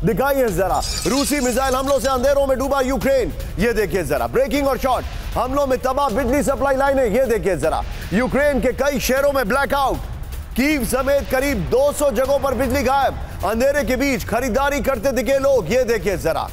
दिखाइए जरा, रूसी मिसाइल हमलों से अंधेरों में डूबा यूक्रेन। ये देखिए जरा, ब्रेकिंग और शॉट हमलों में तबाह बिजली सप्लाई लाइनें। ये देखिए जरा, यूक्रेन के कई शहरों में ब्लैकआउट, कीव समेत करीब 200 जगहों पर बिजली गायब। अंधेरे के बीच खरीदारी करते दिखे लोग। ये देखिए जरा,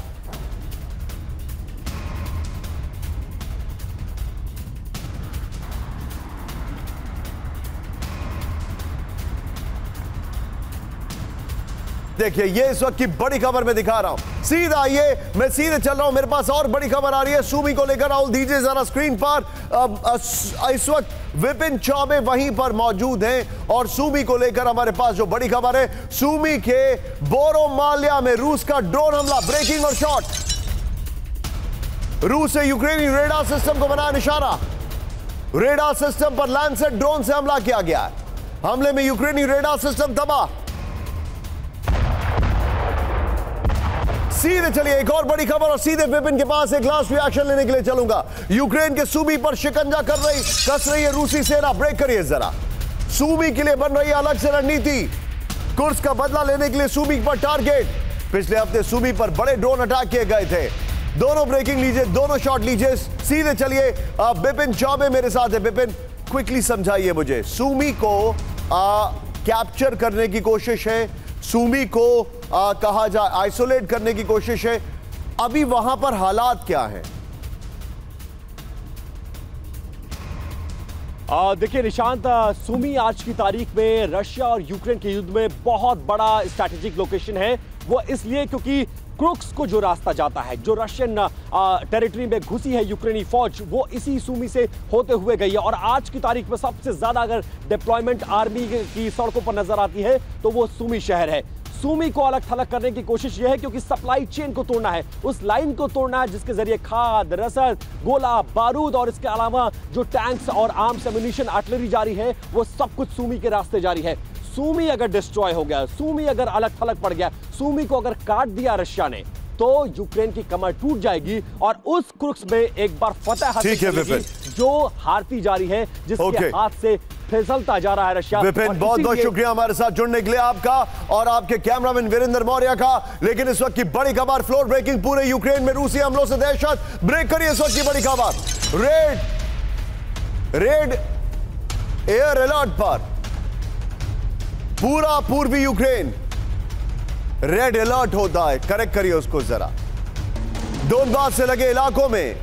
देखिए ये इस वक्त की बड़ी खबर मैं दिखा रहा हूं। सीधा आइए, मैं सीधे चल रहा हूं, मेरे पास और बड़ी खबर आ रही है सूमी को लेकर। राहुल दीजिए जरा स्क्रीन पर। इस वक्त विपिन चौबे वहीं पर मौजूद हैं और सूमी को लेकर हमारे पास जो बड़ी खबर है, सूमी के बोरोमालिया में रूस का ड्रोन हमला, ब्रेकिंग और शॉट। रूस से यूक्रेनी रेडार सिस्टम को बनाया निशाना। रेडार सिस्टम पर लैंडसेट ड्रोन से हमला किया गया है। हमले में यूक्रेनी रेडार सिस्टम तबाह। सीधे चलिए एक और बड़ी खबर और सीधे विपिन के पास एक लास्ट रिएक्शन लेने के लिए चलूंगा। यूक्रेन के सूमी पर शिकंजा कस रही है रूसी सेना। ब्रेक करिए जरा, सूमी के लिए बन रही है अलग से रणनीति। कुर्स्क का बदला लेने के लिए सूमी पर टारगेट। पिछले हफ्ते सूमी पर बड़े ड्रोन अटैक किए गए थे। दोनों ब्रेकिंग लीजिए, दोनों शॉट लीजिए। सीधे चलिए, विपिन चौबे मेरे साथ है। विपिन, क्विकली समझाइए मुझे, सूमी को कैप्चर करने की कोशिश है, सूमी को कहा जाए आइसोलेट करने की कोशिश है, अभी वहां पर हालात क्या हैं? देखिए निशांत, सूमी आज की तारीख में रशिया और यूक्रेन के युद्ध में बहुत बड़ा स्ट्रैटेजिक लोकेशन है। वो इसलिए क्योंकि क्रुक्स को जो रास्ता जाता है, जो रशियन टेरिटरी में घुसी है यूक्रेनी फौज, वो इसी सूमी से होते हुए गई है। और आज की तारीख में सबसे ज्यादा अगर डिप्लॉयमेंट आर्मी की सड़कों पर नजर आती है तो वो सूमी शहर है। सूमी को अलग थलग करने की कोशिश यह है क्योंकि सप्लाई चेन को तोड़ना है, उस लाइन को तोड़ना है जिसके जरिए खाद, रसद, गोला बारूद और इसके अलावा जो टैंक्स और आर्म्स एम्युनिशन आर्टिलरी जारी है, वो सब कुछ सूमी के रास्ते जारी है। सूमी अगर डिस्ट्रॉय हो गया, सूमी अगर अलग थलग पड़ गया, सूमी को अगर काट दिया रशिया ने, तो यूक्रेन की कमर टूट जाएगी और उस क्रुक्स में एक बार फतह हासिल करेगी जो हारती जा रही है, जिसके हाथ से फिसलता जा रहा है रशिया। विपिन, बहुत बहुत शुक्रिया हमारे साथ जुड़ने के लिए आपका और आपके कैमरामैन वीरेंद्र मौर्य का। लेकिन इस वक्त की बड़ी खबर, फ्लोर ब्रेकिंग, पूरे यूक्रेन में रूसी हमलों से दहशत। ब्रेक करिए इस वक्त की बड़ी खबर, रेड एयर अलर्ट पर पूरा पूर्वी यूक्रेन रेड अलर्ट होता है। करेक्ट करिए उसको जरा। डोनबास से लगे इलाकों में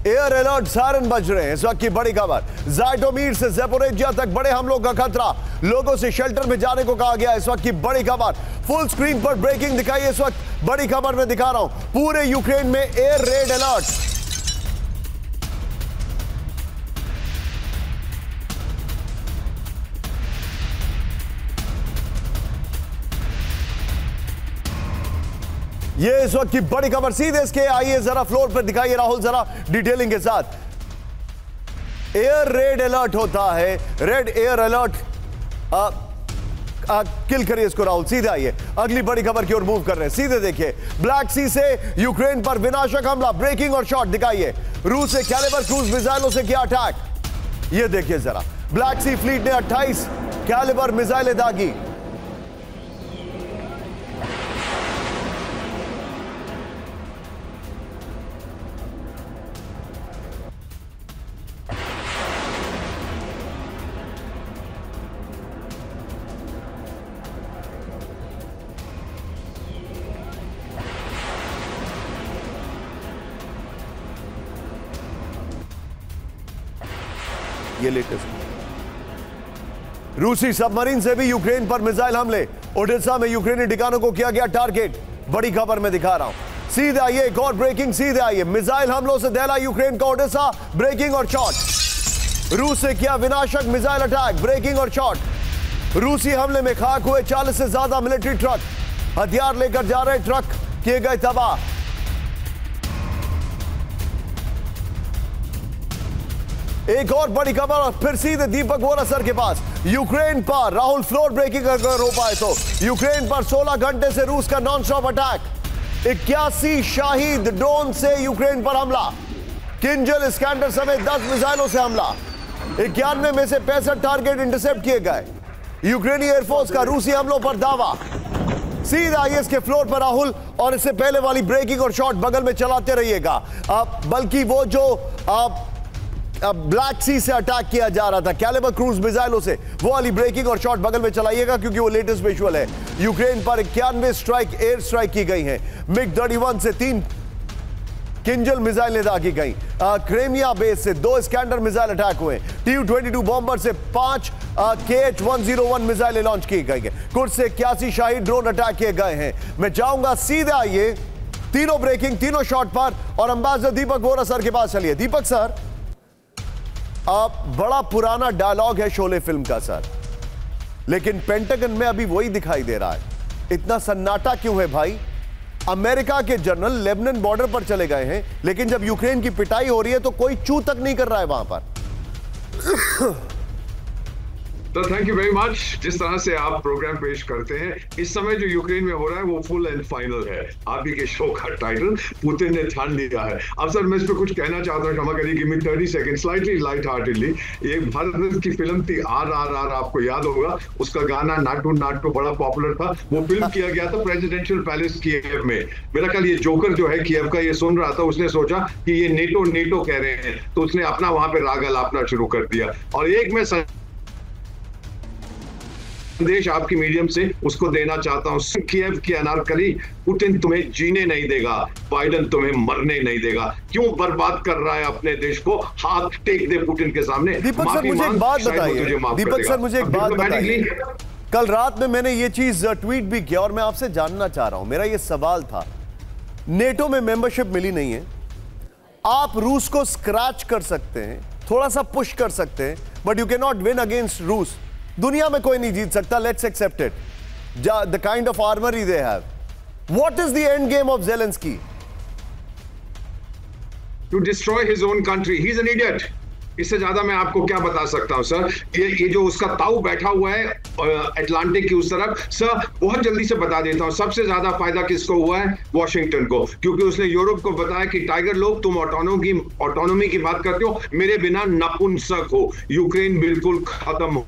एयर अलर्ट सायरन बज रहे हैं। इस वक्त की बड़ी खबर, ज़ाइटोमीर से ज़ेपोरिजिया तक बड़े हमलों का खतरा, लोगों से शेल्टर में जाने को कहा गया। इस वक्त की बड़ी खबर, फुल स्क्रीन पर ब्रेकिंग दिखाइए। इस वक्त बड़ी खबर में दिखा रहा हूं, पूरे यूक्रेन में एयर रेड अलर्ट। ये इस वक्त की बड़ी खबर, सीधे इसके आइए जरा फ्लोर पर दिखाइए राहुल जरा डिटेलिंग के साथ। एयर रेड अलर्ट होता है, रेड एयर अलर्ट। किल करिए इसको राहुल, सीधे आइए, अगली बड़ी खबर की ओर मूव कर रहे हैं। सीधे देखिए, ब्लैक सी से यूक्रेन पर विनाशक हमला, ब्रेकिंग और शॉट दिखाइए। रूस से कैलिबर क्रूज मिसाइलों से किया अटैक। ये देखिए जरा, ब्लैक सी फ्लीट ने 28 कैलिबर मिसाइलें दागी। ये लेटेस्ट रूसी सबमरीन से भी यूक्रेन पर मिसाइल हमले, ओडेसा में यूक्रेनी ठिकानों को किया गया टारगेट। बड़ी खबर मैं दिखा रहा हूं, सीधे आइए एक और ब्रेकिंग, सीधे आइए। मिसाइल हमलों से दहला यूक्रेन का ओडेसा, ब्रेकिंग और शॉट। रूस से किया विनाशक मिसाइल अटैक, ब्रेकिंग और शॉट। रूसी हमले में खाक हुए 40 से ज्यादा मिलिट्री ट्रक, हथियार लेकर जा रहे ट्रक किए गए तबाह। एक और बड़ी खबर और फिर सीधे दीपक वोरा सर के पास। यूक्रेन पर राहुल फ्लोर ब्रेकिंग अगर हो पाए तो यूक्रेन पर 16 घंटे से रूस का non stop attack, 81 Shahid drone से यूक्रेन पर हमला, किंजल स्कैंडर समेत 10 मिसाइलों से हमला, 91 में से 65 टारगेट इंटरसेप्ट किए गए। यूक्रेनी एयरफोर्स का रूसी हमलों पर दावा। सीधा आईएस के फ्लोर पर राहुल, और इससे पहले वाली ब्रेकिंग और शॉट बगल में चलाते रहिएगा। बल्कि वो जो ब्लैक सी से अटैक किया जा रहा था कैलिबर क्रूज मिसाइलों से, वो वाली ब्रेकिंग और शॉट बगल में चलाइएगा, क्योंकि वो लेटेस्ट विजुअल है। यूक्रेन पर 91 स्ट्राइक एयर स्ट्राइक की गई हैं। मिग-31 से 3 किंजल मिसाइलें दागी गई। क्रेमिया बेस से 2 स्कैंडर मिसाइल अटैक हुए। Tu-22 बॉम्बर से 5 KH-101 मिसाइलें लॉन्च की गई हैं। कुछ से 81 शाही ड्रोन अटैक किए गए हैं। मैं जाऊंगा सीधा ये तीनों ब्रेकिंग, तीनों शॉट पर, और अंबासडर दीपक वोरा सर के पास चलिए। दीपक सर, बड़ा पुराना डायलॉग है शोले फिल्म का सर, लेकिन पेंटागन में अभी वही दिखाई दे रहा है। इतना सन्नाटा क्यों है भाई? अमेरिका के जनरल लेबनान बॉर्डर पर चले गए हैं, लेकिन जब यूक्रेन की पिटाई हो रही है तो कोई चू तक नहीं कर रहा है वहां पर। तो थैंक यू वेरी मच। जिस तरह से आप प्रोग्राम पेश करते हैं, इस समय जो यूक्रेन में हो रहा है वो फुल एंड फाइनल है। आप ही के शो का टाइटल पुतिन ने ठान लिया है। अब सर मैं इस पर कुछ कहना चाहता हूँ, क्षमा करिए, give me 30 second, slightly light heartedly. एक भारत की फिल्म थी RRR, आपको याद होगा, उसका गाना नाटू नाटू बड़ा पॉपुलर था। वो फिल्म किया गया था प्रेसिडेंशियल पैलेस कीव में। मेरा ख्याल ये जोकर जो है कीव का, ये सुन रहा था, उसने सोचा कि ये नेटो कह रहे हैं, तो उसने अपना वहां पे राग अलापना शुरू कर दिया। और एक मैं संदेश आपकी मीडियम से उसको देना चाहता हूं, कीव की अनारकली, पुतिन तुम्हें जीने नहीं देगा, बाइडेन तुम्हें मरने नहीं देगा। क्यों बर्बाद कर रहा है अपने देश को? हाथ टेक दे पुतिन के सामने। दीपक सर मुझे एक बात बताइए, दीपक सर मुझे एक बात बताइए। कल रात में मैंने ये चीज ट्वीट भी किया और मैं आपसे जानना चाह रहा हूं, मेरा ये सवाल था, नेटो में मेंबरशिप मिली नहीं है, आप रूस को स्क्रैच कर सकते हैं, थोड़ा सा पुश कर सकते हैं, but you can not win against रूस। दुनिया में कोई नहीं जीत सकता, let's accept it, the kind of armoury they have. What is the end game of Zelensky? To destroy his own country. He is an idiot. इससे ज्यादा मैं आपको क्या बता सकता हूं सर। ये जो उसका ताऊ बैठा हुआ है अटलांटिक की उस तरफ, सर बहुत जल्दी से बता देता हूं, सबसे ज्यादा फायदा किसको हुआ है? वॉशिंगटन को, क्योंकि उसने यूरोप को बताया कि टाइगर लोग, तुम ऑटोनॉमी की बात करते हो, मेरे बिना नपुंसक हो। यूक्रेन बिल्कुल खत्म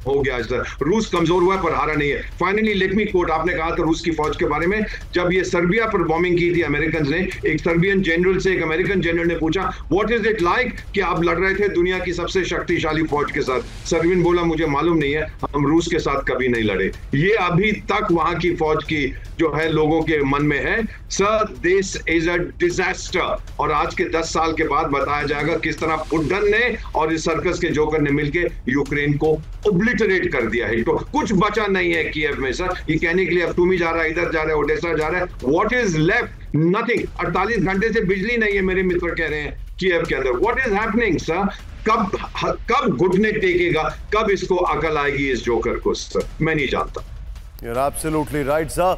हो गया सर। रूस कमजोर हुआ है पर हारा नहीं है। फाइनली लेट मी कोट, आपने कहा था रूस की फौज के बारे में, जब ये सर्बिया पर बॉम्बिंग की थी अमेरिकन ने, एक सर्बियन जनरल से एक अमेरिकन जनरल ने पूछा व्हाट इज इट लाइक कि आप लड़ रहे थे दुनिया की सबसे शक्तिशाली फौज के साथ। सर्बियन बोला मुझे मालूम नहीं है, हम रूस के साथ कभी नहीं लड़े। ये अभी तक वहां की फौज की जो है लोगों के मन में है। Sir this is a disaster. और आज के 10 साल के बाद बताया जाएगा किस तरह पुतिन ने और इस सर्कस के जोकर ने मिलकर यूक्रेन को ओब्लिटरेट कर दिया है। तो कुछ बचा नहीं है कीव में सर। ये कहने के लिए अब तुम ही जा रहा है, इधर जा रहा है, ओडेसा जा रहा है, व्हाट इज लेफ्ट? नथिंग। 48 घंटे से बिजली नहीं है, मेरे मित्र कह रहे हैं कीव के अंदर। What is happening sir? कब घुटने टेकेगा, कब इसको अकल आएगी इस जोकर को सर? मैं नहीं जानता। You're absolutely right, sir.